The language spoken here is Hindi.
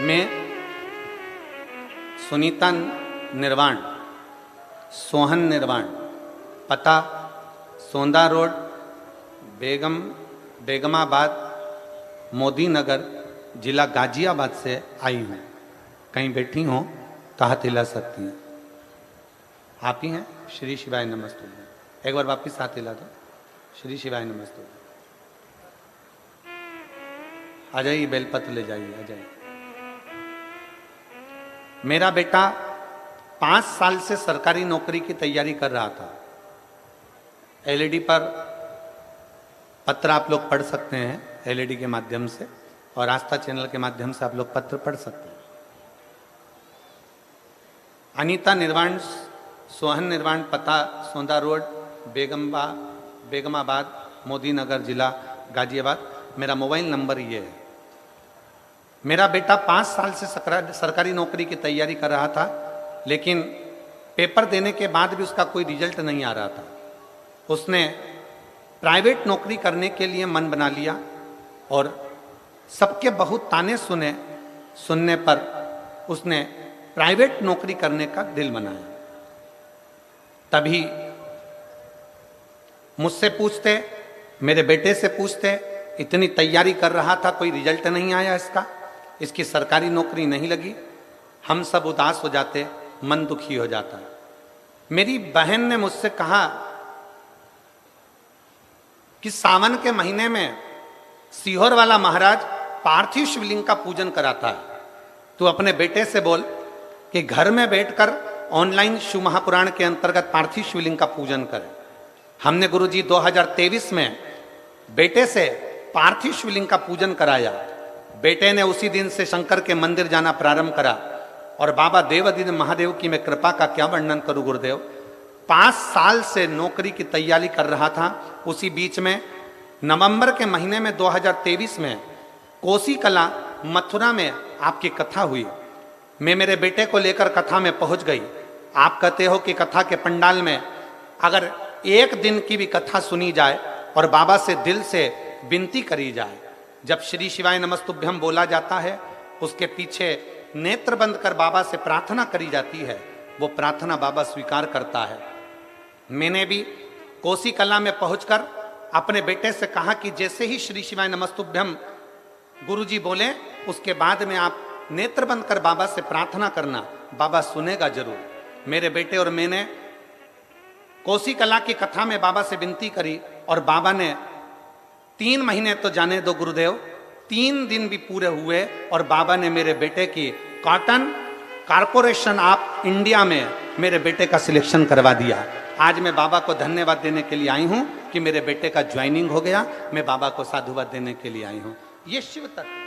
मैं सुनीता निर्वाण, सोहन निर्वाण, पता सोंदा रोड, बेगमाबाद, मोदी नगर, जिला गाजियाबाद से आई हूँ। कहीं बैठी हो तो हाथ हिला सकती हैं। आप ही हैं? श्री शिवाय नमस्तुभ्यम। एक बार वापिस हाथ हिला दो। श्री शिवाय नमस्तुभ्यम। आ जाइए, बेलपत्र ले जाइए, आ जाइए। मेरा बेटा 5 साल से सरकारी नौकरी की तैयारी कर रहा था। एलईडी पर पत्र आप लोग पढ़ सकते हैं, एलईडी के माध्यम से, और आस्था चैनल के माध्यम से आप लोग पत्र पढ़ सकते हैं। अनीता निर्वाण, सोहन निर्वाण, पता सोंदा रोड, बेगमाबाद, मोदी नगर, जिला गाजियाबाद। मेरा मोबाइल नंबर ये है। मेरा बेटा 5 साल से सरकारी नौकरी की तैयारी कर रहा था, लेकिन पेपर देने के बाद भी उसका कोई रिजल्ट नहीं आ रहा था। उसने प्राइवेट नौकरी करने के लिए मन बना लिया और सबके बहुत ताने सुनने पर उसने प्राइवेट नौकरी करने का दिल बनाया। तभी मुझसे पूछते, मेरे बेटे से पूछते, इतनी तैयारी कर रहा था, कोई रिजल्ट नहीं आया इसकी सरकारी नौकरी नहीं लगी। हम सब उदास हो जाते, मन दुखी हो जाता। मेरी बहन ने मुझसे कहा कि सावन के महीने में सीहोर वाला महाराज पार्थिव शिवलिंग का पूजन कराता है। तू अपने बेटे से बोल कि घर में बैठकर ऑनलाइन शिव महापुराण के अंतर्गत पार्थिव शिवलिंग का पूजन करे। हमने गुरुजी 2023 में बेटे से पार्थिव शिवलिंग का पूजन कराया। बेटे ने उसी दिन से शंकर के मंदिर जाना प्रारंभ करा। और बाबा देवादिदेव महादेव की मैं कृपा का क्या वर्णन करूं गुरुदेव। 5 साल से नौकरी की तैयारी कर रहा था। उसी बीच में नवंबर के महीने में 2023 में कोसी कला मथुरा में आपकी कथा हुई। मैं मेरे बेटे को लेकर कथा में पहुंच गई। आप कहते हो कि कथा के पंडाल में अगर एक दिन की भी कथा सुनी जाए और बाबा से दिल से विनती करी जाए, जब श्री शिवाय नमस्तुभ्यम बोला जाता है, उसके पीछे नेत्र बंद कर बाबा से प्रार्थना करी जाती है, वो प्रार्थना बाबा स्वीकार करता है। मैंने भी कोसी कला में पहुंचकर अपने बेटे से कहा कि जैसे ही श्री शिवाय नमस्तुभ्यम गुरुजी बोले, उसके बाद में आप नेत्र बंद कर बाबा से प्रार्थना करना, बाबा सुनेगा जरूर। मेरे बेटे और मैंने कोसी कला की कथा में बाबा से विनती करी और बाबा ने 3 महीने तो जाने दो गुरुदेव, 3 दिन भी पूरे हुए और बाबा ने मेरे बेटे की कॉटन कारपोरेशन ऑफ इंडिया में मेरे बेटे का सिलेक्शन करवा दिया। आज मैं बाबा को धन्यवाद देने के लिए आई हूं कि मेरे बेटे का ज्वाइनिंग हो गया। मैं बाबा को साधुवाद देने के लिए आई हूं। ये शिव तत्व